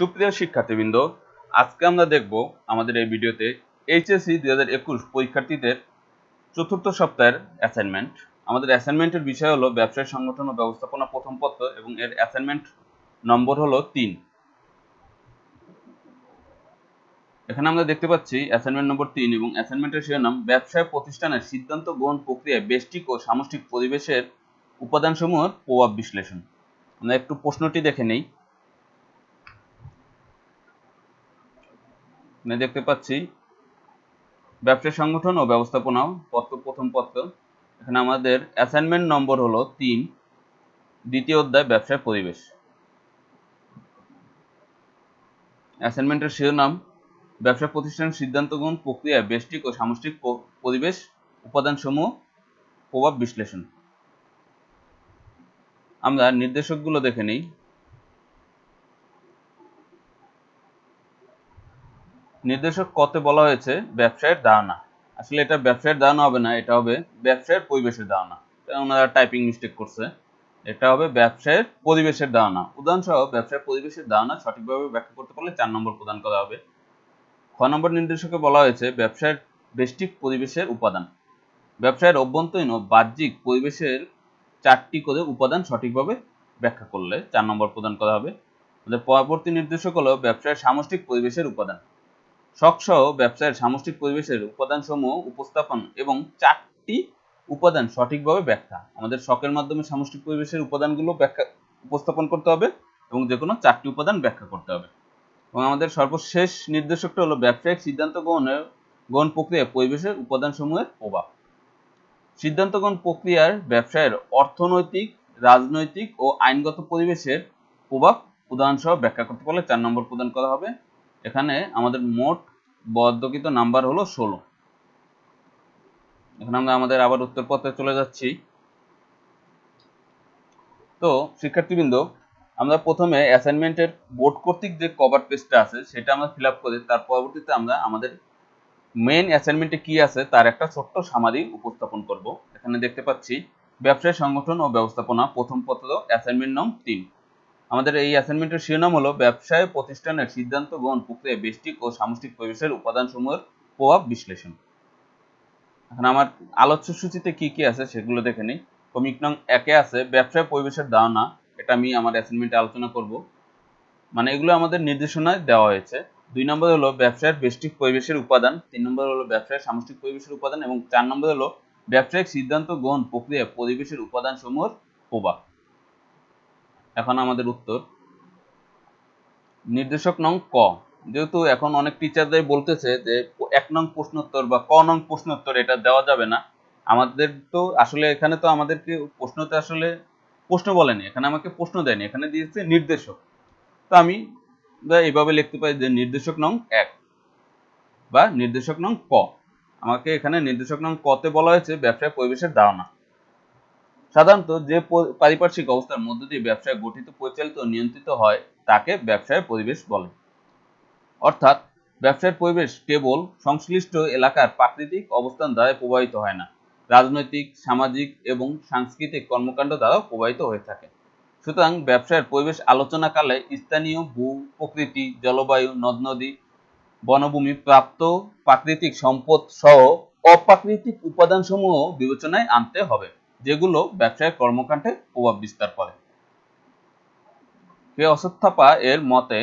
সুপ্রিয় শিক্ষার্থীবৃন্দ, আজকে আমরা দেখব আমাদের এই ভিডিওতে এইচএসসি 2021 পরীক্ষার্থীদের চতুর্থ সপ্তাহের অ্যাসাইনমেন্ট। আমাদের অ্যাসাইনমেন্টের বিষয় হলো ব্যবসায় সংগঠন ও ব্যবস্থাপনা প্রথম পত্র এবং এর অ্যাসাইনমেন্ট নম্বর হলো 3। এখানে আমরা দেখতে পাচ্ছি অ্যাসাইনমেন্ট নম্বর 3 এবং অ্যাসাইনমেন্টের শিরোনাম ব্যবসায় প্রতিষ্ঠানের সিদ্ধান্ত গ্রহণ প্রক্রিয়ায় ব্যষ্টিক ও সামষ্টিক পরিবেশের উপাদানসমূহের প্রভাব বিশ্লেষণ। আমরা একটু প্রশ্নটি দেখে নেই। দেখতে পাচ্ছি ব্যবসা সংগঠন ও ব্যবস্থাপনা পত্র প্রথম পত্র। এখানে আমাদের অ্যাসাইনমেন্ট নম্বর হলো 3, দ্বিতীয় অধ্যায় ব্যবসায় পরিবেশ। অ্যাসাইনমেন্টের শিরোনাম ব্যবসা প্রতিষ্ঠানের সিদ্ধান্ত গ্রহণ প্রক্রিয়ায় ব্যষ্টিক ও সামষ্টিক পরিবেশ উপাদানসমূহ প্রভাব বিশ্লেষণ। আমরা নির্দেশকগুলো দেখে নিই। নির্দেশক কতে বলা হয়েছে ব্যবসায়ের ধারণা। আসলে এটা ব্যবসায়ের ধারণা হবে না, এটা হবে ব্যবসায়ের পরিবেশের ধারণা। ওনারা টাইপিং মিস্টেক করছে, এটা হবে ব্যবসায়ের পরিবেশের ধারণা। উদাহরণসহ ব্যবসায়ের পরিবেশের ধারণা সঠিকভাবে ব্যাখ্যা করতে পারলে 4 নম্বর প্রদান করা হবে। খ নম্বর নির্দেশকে বলা হয়েছে ব্যবসায়ের ব্যষ্টিক পরিবেশের উপাদান। ব্যবসায়ের অভ্যন্তরীণ ও বাহ্যিক পরিবেশের 4টি করে উপাদান সঠিকভাবে ব্যাখ্যা করলে 4 নম্বর প্রদান করা হবে। আমাদের পরবর্তী নির্দেশক হলো ব্যবসায়ের সামষ্টিক পরিবেশের উপাদান। শখসহ ব্যবসায়ের সামষ্টিক পরিবেশের উপাদানসমূহ উপস্থাপন এবং 4টি উপাদান সঠিকভাবে ব্যাখ্যা। আমাদের শখের মাধ্যমে সামষ্টিক পরিবেশের উপাদানগুলো ব্যাখ্যা উপস্থাপন করতে হবে এবং যে কোনো 4টি উপাদান ব্যাখ্যা করতে হবে। এবং আমাদের সর্বশেষ নির্দেশকটা হলো ব্যবসায়িক সিদ্ধান্ত গ্রহণ প্রক্রিয়ায় পরিবেশের উপাদানসমূহের প্রভাব। সিদ্ধান্ত গ্রহণ প্রক্রিয়ার ব্যবসায়ের অর্থনৈতিক, রাজনৈতিক ও আইনগত পরিবেশের প্রভাব উদাহরণসহ ব্যাখ্যা করতে পারলে 4 নম্বর প্রদান করা হবে। এখানে আমাদের মোট বরাদ্দকৃত নাম্বার হলো 16। এখন আমরা আমাদের আবার উত্তরপত্রে চলে যাচ্ছি। তো শিক্ষার্থীবৃন্দ, আমরা প্রথমে অ্যাসাইনমেন্টের বোর্ড কর্তৃক যে কভার পেজটা আছে সেটা আমরা ফিল আপ করে তার পরবর্তীতে আমরা আমাদের মেইন অ্যাসাইনমেন্টে কি আছে তার একটা ছোট্ট সামারি উপস্থাপন করব। এখানে দেখতে পাচ্ছি ব্যবসায় সংগঠন ও ব্যবস্থাপনা প্রথম পত্র অ্যাসাইনমেন্ট নং 3। আমাদের এই অ্যাসাইনমেন্টের শিরোনাম হলো ব্যবসায় প্রতিষ্ঠানের সিদ্ধান্ত গ্রহণ প্রক্রিয়ায় ব্যষ্টিক ও সামষ্টিক পরিবেশের উপাদানসমূহের প্রভাব বিশ্লেষণ। এখন আমার আলোচ্য সূচিতে কি কি আছে সেগুলো দেখে নিই। টপিক নং 1-এ আছে ব্যবসায় পরিবেশের ধারণা। এটা আমি আমার অ্যাসাইনমেন্টে আলোচনা করব, মানে এগুলো আমাদের নির্দেশনায় দেওয়া হয়েছে। 2 নম্বর হলো ব্যবসায়ের ব্যষ্টিক পরিবেশের উপাদান, 3 নম্বর হলো ব্যবসায়ের সামষ্টিক পরিবেশের উপাদান এবং 4 নম্বর হলো ব্যবসায়িক সিদ্ধান্ত গ্রহণ প্রক্রিয়ায় পরিবেশের উপাদানসমূহের প্রভাব। এখন আমাদের উত্তর। নির্দেশক নং ক, যেহেতু এখন অনেক টিচারদের বলতেছে যে 1 নং প্রশ্নোত্তর বা ক নং প্রশ্নোত্তর এটা দেওয়া যাবে না, আমাদের তো আসলে এখানে তো আমাদেরকে প্রশ্নতে আসলে প্রশ্ন বলেনি, এখানে আমাকে প্রশ্ন দেয়নি, এখানে দিয়েছে নির্দেশক। তো আমি এইভাবে লিখতে পারি যে নির্দেশক নং 1 বা নির্দেশক নং ক। আমাকে এখানে নির্দেশক নং কতে বলা হয়েছে ব্যবসায় পরিবেশের ধারণা। সাধারণত যে পারিপার্শ্বিক অবস্থার মধ্য দিয়ে ব্যবসায় গঠিত, পরিচালিত ও নিয়ন্ত্রিত হয় তাকে ব্যবসায় পরিবেশ বলে। অর্থাৎ ব্যবসায়ের পরিবেশ কেবল সংশ্লিষ্ট এলাকার প্রাকৃতিক অবস্থান দ্বারা প্রভাবিত হয় না, রাজনৈতিক, সামাজিক এবং সাংস্কৃতিক কর্মকাণ্ড দ্বারাও প্রভাবিত হয়ে থাকে। সুতরাং ব্যবসায়ের পরিবেশ আলোচনাকালে স্থানীয় ভূ প্রকৃতি, জলবায়ু, নদ-নদী, বনভূমি, প্রাপ্ত প্রাকৃতিক সম্পদ সহ অপ্রাকৃতিক উপাদানসমূহ বিবেচনায় আনতে হবে, যেগুলো ব্যবসায়ের কর্মকাণ্ডে প্রভাব বিস্তার করে। অশ্বত্থাপা এর মতে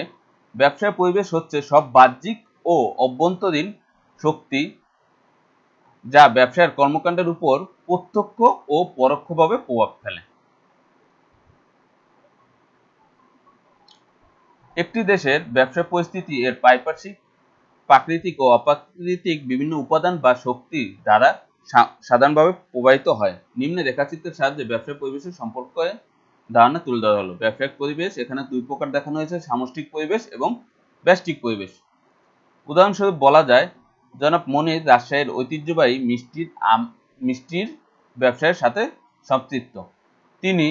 ব্যবসায় পরিবেশ হচ্ছে সব বাহ্যিক ও অভ্যন্তরীণ শক্তি যা ব্যবসায়ের কর্মকাণ্ডের উপর প্রত্যক্ষ ও পরোক্ষভাবে প্রভাব ফেলে। একটি দেশের ব্যবসা পরিস্থিতি এর পারিপার্শ্বিক, প্রাকৃতিক ও অপ্রাকৃতিক বিভিন্ন উপাদান বা শক্তি দ্বারা সাধারণভাবে প্রভাবিত হয়। নিম্নে রেখাচিত্রের সাহায্যে ব্যবসায় পরিবেশের সম্পর্কে ধারণা তুলে ধরা হলো। ব্যবসায়িক পরিবেশ এখানে 2 প্রকার দেখানো হয়েছে, সামষ্টিক পরিবেশ এবং ব্যষ্টিক পরিবেশ। উদাহরণস্বরূপ বলা যায় জনাব মনির রাজশাহীর ঐতিহ্যবাহী মিষ্টির ব্যবসায়ের সাথে সম্পৃক্ত। তিনি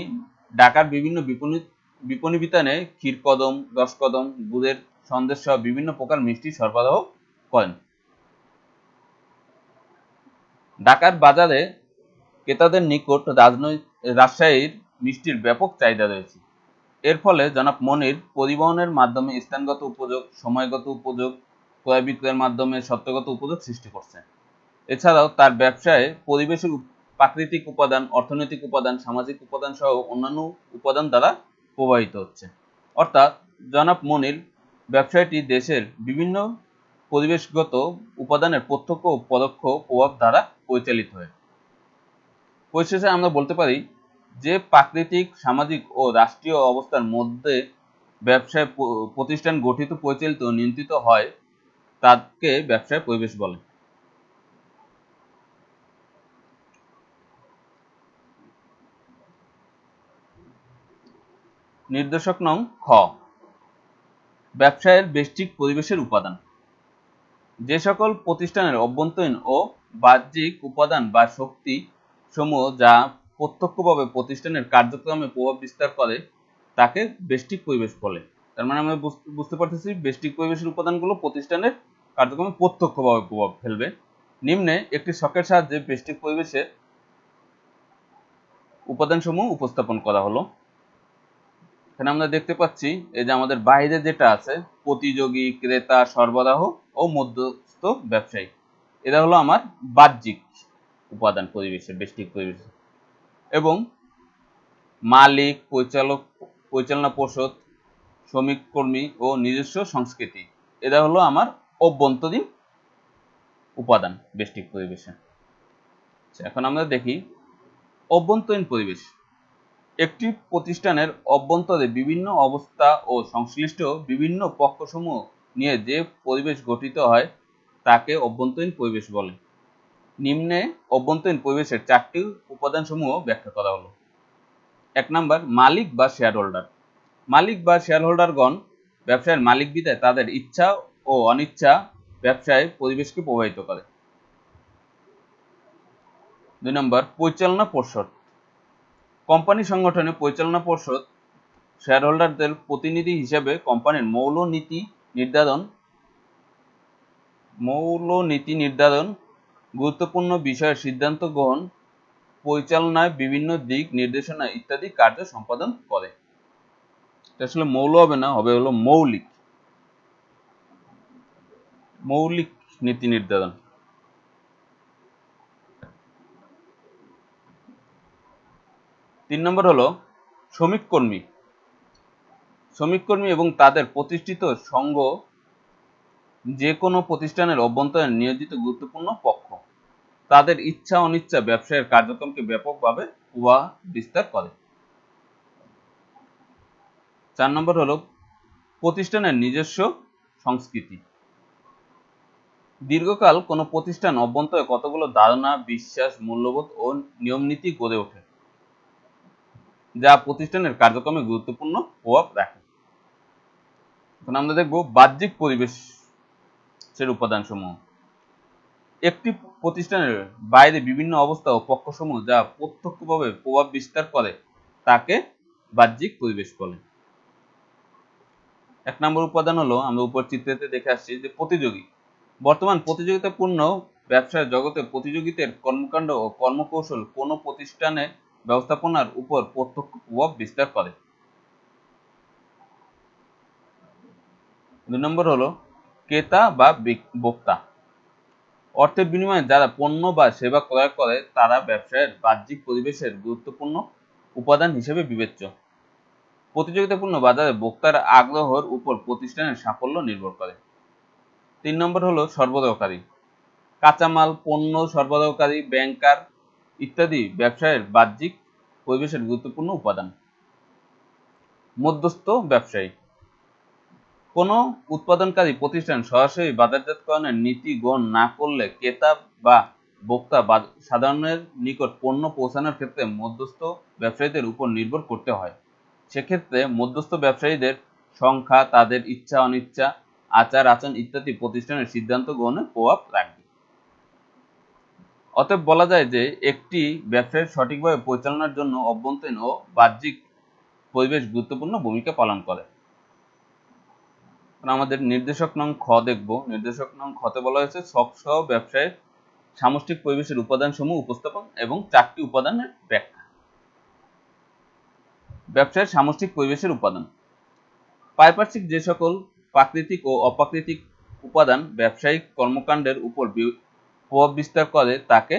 ঢাকার বিভিন্ন বিপণী বিতানে ক্ষীরকদম, রসকদম, গুড়ের সন্দেশ সহ বিভিন্ন প্রকার মিষ্টি সরবরাহ করেন। ঢাকার বাজারে ক্রেতাদের নিকট রাজশাহীর মিষ্টির ব্যাপক চাহিদা রয়েছে। এর ফলে জনাব মনির পরিবহনের মাধ্যমে স্থানগত উপযোগ, সময়গত উপযোগ, ক্রয় বিক্রয়ের মাধ্যমে সত্যগত উপযোগ সৃষ্টি করছে। এছাড়াও তার ব্যবসায় পরিবেশের প্রাকৃতিক উপাদান, অর্থনৈতিক উপাদান, সামাজিক উপাদান সহ অন্যান্য উপাদান দ্বারা প্রভাবিত হচ্ছে। অর্থাৎ জনাব মনির ব্যবসায়টি দেশের বিভিন্ন পরিবেশগত উপাদানের প্রত্যক্ষ ও পরোক্ষ প্রভাব দ্বারা পরিচালিত হয়। পরিশেষে আমরা বলতে পারি যে প্রাকৃতিক, সামাজিক ও রাষ্ট্রীয় অবস্থার মধ্যে ব্যবসায় প্রতিষ্ঠান গঠিত, পরিচালিত ও নিয়ন্ত্রিত হয় তাকে ব্যবসায় পরিবেশ বলে। নির্দেশক নং খ, ব্যবসায়ের বেষ্টিক পরিবেশের উপাদান। যে সকল প্রতিষ্ঠানের অভ্যন্তরীণ ও বাহ্যিক উপাদান বা শক্তি সমূহ যা প্রত্যক্ষভাবে প্রতিষ্ঠানের কার্যক্রমে প্রভাব বিস্তার করে তাকে বেষ্টিক পরিবেশ বলে। তার মানে আমরা বুঝতে পারতেছি বেষ্টিক পরিবেশের উপাদানগুলো প্রতিষ্ঠানের কার্যক্রমে প্রত্যক্ষভাবে প্রভাব ফেলবে। নিম্নে একটি ছকের সাহায্যে বেষ্টিক পরিবেশে উপাদানসমূহ উপস্থাপন করা হলো। এখানে আমরা দেখতে পাচ্ছি এই যে আমাদের বাইরে যেটা আছে প্রতিযোগী, ক্রেতা, সরবরাহ ও মধ্যস্থ ব্যবসায়ী, এরা হলো আমার বাহ্যিক উপাদান পরিবেশের, বেষ্টিক পরিবেশের। এবং মালিক, পরিচালনা পর্ষদ, শ্রমিক কর্মী ও নিজস্ব সংস্কৃতি, এরা হলো আমার অভ্যন্তরীণ উপাদান বেষ্টিক পরিবেশে। এখন আমরা দেখি অভ্যন্তরীণ পরিবেশ। একটি প্রতিষ্ঠানের অভ্যন্তরে বিভিন্ন অবস্থা ও সংশ্লিষ্ট বিভিন্ন পক্ষসমূহ নিয়ে যে পরিবেশ গঠিত হয় তাকে অভ্যন্তরীণ পরিবেশ বলে। নিম্নে অভ্যন্তরীণ পরিবেশের 4টি উপাদানসমূহ ব্যাখ্যা করা হলো। 1 নাম্বার, মালিক বা শেয়ার হোল্ডার। মালিক বা শেয়ার হোল্ডারগণ ব্যবসায়ের মালিক বিধায় তাদের ইচ্ছা ও অনিচ্ছা ব্যবসায় পরিবেশকে প্রভাবিত করে। 2 নম্বর, পরিচালনা পর্ষদ। কোম্পানি সংগঠনে পরিচালনা পর্ষদ শেয়ার হোল্ডারদের প্রতিনিধি হিসেবে কোম্পানির মৌলনীতি নির্ধারণ, গুরুত্বপূর্ণ বিষয়ের সিদ্ধান্ত গ্রহণ, পরিচালনায় বিভিন্ন দিক নির্দেশনা ইত্যাদি কার্য সম্পাদন করে। এটা আসলে মৌল হবে না, হবে হলো মৌলিক নীতি নির্ধারণ। 3 নম্বর হলো শ্রমিক কর্মী। শ্রমিক কর্মী এবং তাদের প্রতিষ্ঠিত সংঘ যে কোনো প্রতিষ্ঠানের অভ্যন্তরে নিয়োজিত গুরুত্বপূর্ণ পক্ষ। তাদের ইচ্ছা অনিচ্ছা ব্যবসায়ের কার্যক্রমকে ব্যাপকভাবে প্রভাব বিস্তার করে। 4 নম্বর হলো প্রতিষ্ঠানের নিজস্ব সংস্কৃতি। দীর্ঘকাল কোনো প্রতিষ্ঠান অভ্যন্তরে কতগুলো ধারণা, বিশ্বাস, মূল্যবোধ ও নিয়মনীতি গড়ে ওঠে যা প্রতিষ্ঠানের কার্যক্রমে গুরুত্বপূর্ণ প্রভাব রাখে। এখন আমরা দেখব বাহ্যিক পরিবেশের উপাদানসমূহ। একটি প্রতিষ্ঠানের বাইরে বিভিন্ন অবস্থা ও পক্ষসমূহ যা প্রত্যক্ষভাবে প্রভাব বিস্তার করে তাকে বাহ্যিক পরিবেশ বলে। 1 নম্বর উপাদান হলো, আমরা উপর চিত্রতে দেখে আসছি যে প্রতিযোগী। বর্তমান প্রতিযোগিতাপূর্ণ ব্যবসার জগতে প্রতিযোগিতার কর্মকাণ্ড ও কর্মকৌশল কোনো প্রতিষ্ঠানের ব্যবস্থাপনার উপর প্রত্যক্ষ প্রভাব বিস্তার করে। 2 নম্বর হলো ক্রেতা বা ভোক্তা। অর্থের বিনিময়ে যারা পণ্য বা সেবা ক্রয় করে তারা ব্যবসায়ের বাহ্যিক পরিবেশের গুরুত্বপূর্ণ উপাদান হিসেবে বিবেচ্য। প্রতিযোগিতাপূর্ণ বাজারে ভোক্তার আগ্রহের উপর প্রতিষ্ঠানের সাফল্য নির্ভর করে। 3 নম্বর হলো সরবরাহকারী। কাঁচামাল, পণ্য সরবরাহকারী, ব্যাংকার ইত্যাদি ব্যবসায়ের বাহ্যিক পরিবেশের গুরুত্বপূর্ণ উপাদান। মধ্যস্থ ব্যবসায়ী। কোনো উৎপাদনকারী প্রতিষ্ঠান সরাসরি বাজারজাতকরণের নীতি গ্রহণ না করলে ক্রেতা বা ভোক্তা সাধারণের নিকট পণ্য পৌঁছানোর ক্ষেত্রে মধ্যস্থ ব্যবসায়ীদের উপর নির্ভর করতে হয়। সেক্ষেত্রে মধ্যস্থ ব্যবসায়ীদের সংখ্যা, তাদের ইচ্ছা অনিচ্ছা, আচার আচরণ ইত্যাদি প্রতিষ্ঠানের সিদ্ধান্ত গ্রহণে প্রভাব রাখবে। অতএব বলা যায় যে একটি ব্যবসায়ের সঠিকভাবে পরিচালনার জন্য অভ্যন্তরীণ ও বাহ্যিক পরিবেশ গুরুত্বপূর্ণ ভূমিকা পালন করে। আমাদের নির্দেশক নং খ দেখব। নির্দেশক নং খতে বলা হয়েছে ছক সহ ব্যবসায়ের সামষ্টিক পরিবেশের উপাদানসমূহ উপস্থাপন এবং 4টি উপাদানের ব্যাখ্যা। ব্যবসায়ের সামষ্টিক পরিবেশের উপাদান। পারিপার্শ্বিক যে সকল প্রাকৃতিক ও অপ্রাকৃতিক উপাদান ব্যবসায়িক কর্মকাণ্ডের উপর প্রভাব বিস্তার করে তাকে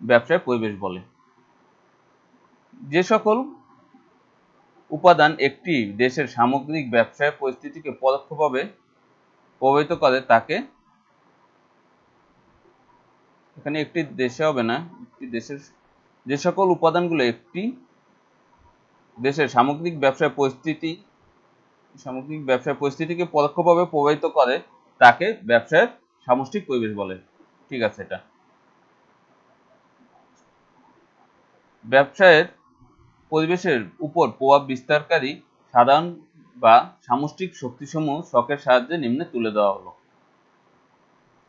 ব্যবসায় পরিবেশ বলে। যে সকল উপাদান একটি দেশের সামগ্রিক ব্যবসায় পরিস্থিতিকে পরোক্ষভাবে প্রভাবিত করে তাকে, এখানে একটি দেশে হবে না, একটি দেশের, যে সকল উপাদানগুলো একটি দেশের সামগ্রিক ব্যবসায় পরিস্থিতিকে পরোক্ষভাবে প্রভাবিত করে তাকে ব্যবসায়ের সামষ্টিক পরিবেশ বলে। ঠিক আছে, এটা ব্যবসায়ের পরিবেশের উপর প্রভাব বিস্তারকারী সাধারণ বা সামষ্টিক শক্তিসমূহ ছকের সাহায্যে নিম্নে তুলে দেওয়া হলো।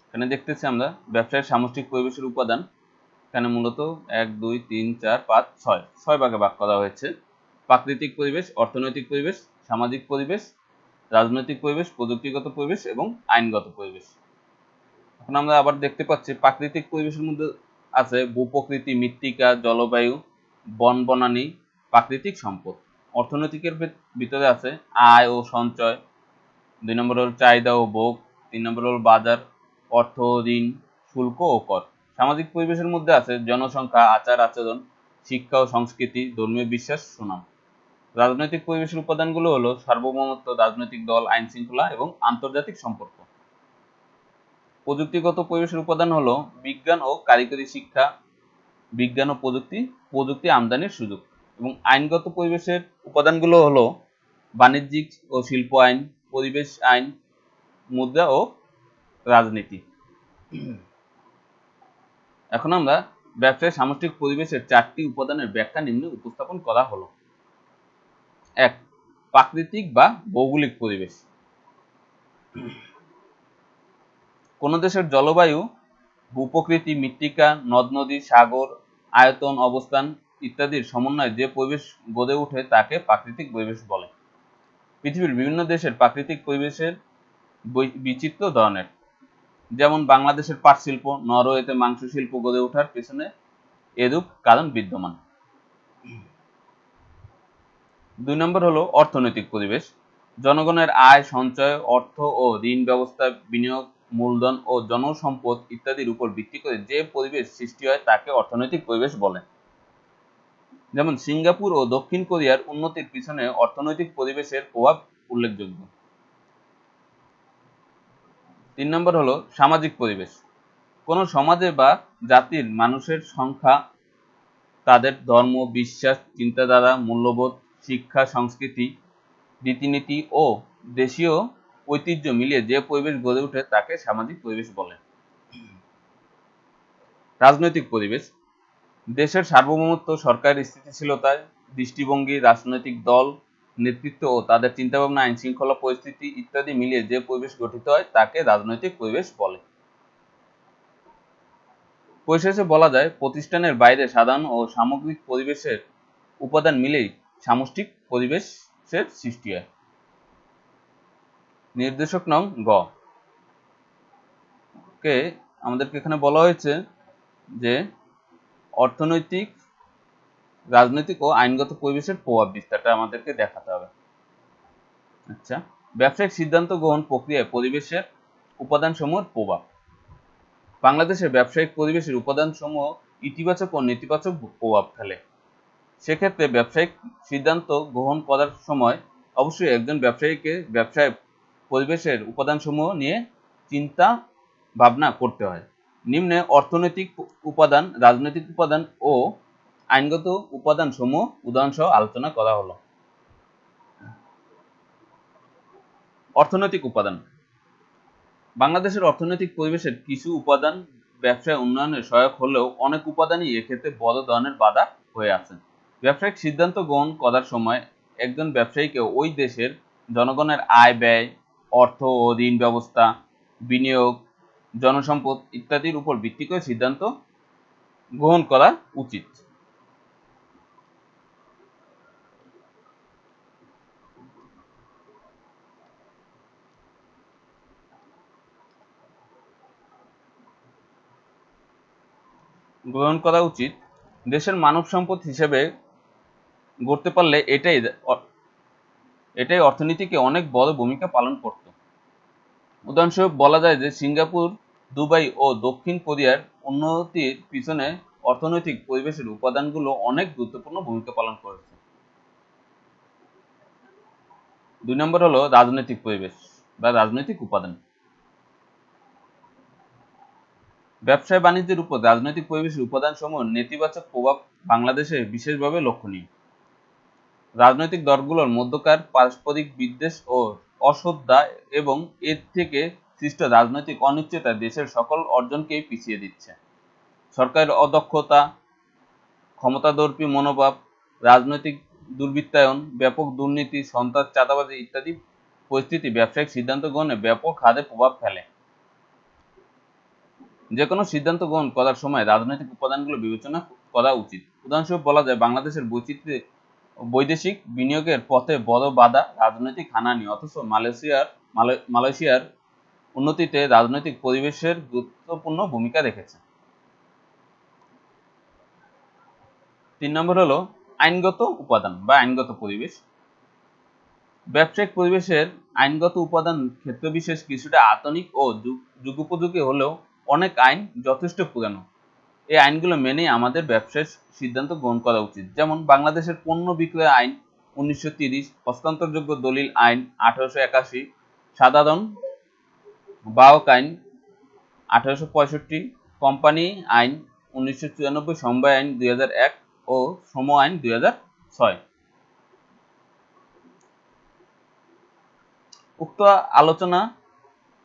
এখানে দেখতেছি আমরা ব্যবসায়ের সামষ্টিক পরিবেশের উপাদান, এখানে মূলত 1 2 3 4 5 6 ভাগে ভাগ করা হয়েছে। প্রাকৃতিক পরিবেশ, অর্থনৈতিক পরিবেশ, সামাজিক পরিবেশ, রাজনৈতিক পরিবেশ, প্রযুক্তিগত পরিবেশ এবং আইনগত পরিবেশ। এখন আমরা আবার দেখতে পাচ্ছি প্রাকৃতিক পরিবেশের মধ্যে আছে ভূপ্রকৃতি, মৃত্তিকা, জলবায়ু, বন বনানী, প্রাকৃতিক সম্পদ। অর্থনৈতিকের ভিতরে আছে আয় ও সঞ্চয়, 2 নম্বর হল চাহিদা ও ভোগ, 3 নম্বর হল বাজার, অর্থ, ঋণ, শুল্ক ও কর। সামাজিক পরিবেশের মধ্যে আছে জনসংখ্যা, আচার আচরণ, শিক্ষা ও সংস্কৃতি, ধর্মীয় বিশ্বাস, সুনাম। রাজনৈতিক পরিবেশের উপাদানগুলো হলো সার্বভৌমত্ব, রাজনৈতিক দল, আইন শৃঙ্খলা এবং আন্তর্জাতিক সম্পর্ক। প্রযুক্তিগত পরিবেশের উপাদান হলো বিজ্ঞান ও কারিগরি শিক্ষা, বিজ্ঞান ও প্রযুক্তি আমদানির সুযোগ। এবং আইনগত পরিবেশের উপাদানগুলো হলো বাণিজ্যিক ও শিল্প আইন, পরিবেশ আইন, মুদ্রা ও রাজনীতি। এখন আমরা ব্যবসায়ের সামষ্টিক পরিবেশের 4টি উপাদানের ব্যাখ্যা নিম্নে উপস্থাপন করা হলো। 1. প্রাকৃতিক বা ভৌগোলিক পরিবেশ। কোন দেশের জলবায়ু, ভূপ্রকৃতি, মৃত্তিকা, নদ-নদী, সাগর, আয়তন, অবস্থান ইত্যাদির সমন্বয়ে যে পরিবেশ গড়ে ওঠে তাকে প্রাকৃতিক পরিবেশ বলে। পৃথিবীর বিভিন্ন দেশের প্রাকৃতিক পরিবেশের বিচিত্র ধরনের, যেমন বাংলাদেশের পাট শিল্প, নরওয়েতে মাংস শিল্প গড়ে ওঠার পেছনে এরূপ কারণ বিদ্যমান। 2 নম্বর হলো অর্থনৈতিক পরিবেশ। জনগণের আয়, সঞ্চয়, অর্থ ও ঋণ ব্যবস্থা, বিনিয়োগ, মূলধন ও জনসম্পদ ইত্যাদির উপর ভিত্তি করে যে পরিবেশ সৃষ্টি হয় তাকে অর্থনৈতিক পরিবেশ বলে। যেমন সিঙ্গাপুর ও দক্ষিণ কোরিয়ার উন্নতির পিছনে অর্থনৈতিক পরিবেশের প্রভাব উল্লেখযোগ্য। 3 নম্বর হলো সামাজিক পরিবেশ। কোন সমাজে বা জাতির মানুষের সংখ্যা, তাদের ধর্ম, বিশ্বাস, চিন্তাধারা, মূল্যবোধ, শিক্ষা, সংস্কৃতি, রীতিনীতি ও দেশীয় ঐতিহ্য মিলিয়ে যে পরিবেশ গড়ে ওঠে তাকে সামাজিক পরিবেশ বলে। রাজনৈতিক পরিবেশ। দেশের সার্বভৌমত্ব, সরকারের স্থিতিশীলতা, দৃষ্টিভঙ্গি, রাজনৈতিক দল, নেতৃত্ব ও তাদের চিন্তাভাবনা, আইন শৃঙ্খলা পরিস্থিতি ইত্যাদি মিলিয়ে যে পরিবেশ গঠিত হয় তাকে রাজনৈতিক পরিবেশ বলে। পরিশেষে বলা যায় প্রতিষ্ঠানের বাইরে সাধারণ ও সামগ্রিক পরিবেশের উপাদান মিলেই সামষ্টিক পরিবেশের সৃষ্টি হয়। নির্দেশক নং গ কে আমাদেরকে এখানে বলা হয়েছে যে অর্থনৈতিক, রাজনৈতিক ও আইনগত পরিবেশের প্রভাব বিস্তারটা আমাদেরকে দেখাতে হবে। আচ্ছা, ব্যবসায়িক সিদ্ধান্ত গ্রহণ প্রক্রিয়ায় পরিবেশের উপাদানসমূহের প্রভাব। বাংলাদেশের ব্যবসায়িক পরিবেশের উপাদানসমূহ ইতিবাচক ও নেতিবাচক প্রভাব ফেলে। সেক্ষেত্রে ব্যবসায়িক সিদ্ধান্ত গ্রহণ করার সময় অবশ্যই একজন ব্যবসায়ীকে ব্যবসায় পরিবেশের উপাদানসমূহ নিয়ে চিন্তা ভাবনা করতে হয়। নিম্নে অর্থনৈতিক উপাদান, রাজনৈতিক উপাদান ও আইনগত উপাদানসমূহ উদাহরণসহ আলোচনা করা হলো। অর্থনৈতিক উপাদান। বাংলাদেশের অর্থনৈতিক পরিবেশের কিছু উপাদান ব্যবসায় উন্নয়নে সহায়ক হলেও অনেক উপাদানই এক্ষেত্রে বড় ধরনের বাধা হয়ে আছে। ব্যবসায়িক সিদ্ধান্ত গ্রহণ করার সময় একজন ব্যবসায়ীকে ওই দেশের জনগণের আয় ব্যয়, অর্থ ও ঋণ ব্যবস্থা, বিনিয়োগ, জনসম্পদ ইত্যাদির উপর ভিত্তি করে সিদ্ধান্ত গ্রহণ করা উচিত। দেশের মানব সম্পদ হিসেবে গড়তে পারলে এটাই অর্থনীতিকে অনেক বড় ভূমিকা পালন করত। উদাহরণস্বরূপ বলা যায় যে সিঙ্গাপুর, দুবাই ও দক্ষিণ কোরিয়ার উন্নতির পিছনে অর্থনৈতিক পরিবেশের উপাদানগুলো অনেক গুরুত্বপূর্ণ ভূমিকা পালন করেছে। 2 নম্বর হলো রাজনৈতিক পরিবেশ বা রাজনৈতিক উপাদান। ব্যবসায় বাণিজ্যের উপর রাজনৈতিক পরিবেশের উপাদানসমূহের নেতিবাচক প্রভাব বাংলাদেশে বিশেষভাবে লক্ষণীয়। রাজনৈতিক দলগুলোর মধ্যকার পারস্পরিক বিদ্বেষ ও অশ্রদ্ধা এবং এর থেকে সৃষ্ট রাজনৈতিক অনিশ্চয়তা দেশের সকল অর্জনকেই পিছিয়ে দিচ্ছে। সরকারের অদক্ষতা, ক্ষমতাদর্পী মনোভাব, রাজনৈতিক দুর্বৃত্তায়ন, ব্যাপক দুর্নীতি, সন্ত্রাস, চাঁদাবাজি ইত্যাদি পরিস্থিতি ব্যবসায়িক সিদ্ধান্ত গ্রহণে ব্যাপক হারে প্রভাব ফেলে। যেকোনো সিদ্ধান্ত গ্রহণ করার সময় রাজনৈতিক উপাদানগুলো বিবেচনা করা উচিত। উদাহরণস্বরূপ বলা যায় বাংলাদেশের বৈদেশিক বিনিয়োগের পথে বড় বাধা রাজনৈতিক হানাহানি, অথচ মালয়েশিয়ার উন্নতিতে রাজনৈতিক পরিবেশের গুরুত্বপূর্ণ ভূমিকা রেখেছে। 3 নম্বর হলো আইনগত উপাদান বা আইনগত পরিবেশ। ব্যবসায়িক পরিবেশের আইনগত উপাদান ক্ষেত্রবিশেষ কিছুটা আধুনিক ও যুগোপযোগী হলেও অনেক আইন যথেষ্ট পুরানো। এই আইনগুলো মেনেই আমাদের ব্যবসায় সিদ্ধান্ত গ্রহণ করা উচিত। যেমন বাংলাদেশের পণ্য বিক্রয় আইন 1930, হস্তান্তরযোগ্য দলিল আইন 1881, সাধারণ বাহক আইন 1865, কোম্পানি আইন 1994, সমবায় আইন 2001 ও শ্রম আইন 2006।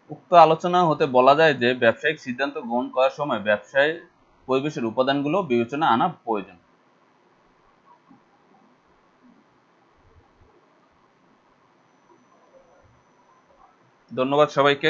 উক্ত আলোচনা হতে বলা যায় যে ব্যবসায়িক সিদ্ধান্ত গ্রহণ করার সময় ব্যবসায় পরিবেশের উপাদানগুলো বিবেচনা আনা প্রয়োজন। ধন্যবাদ সবাইকে।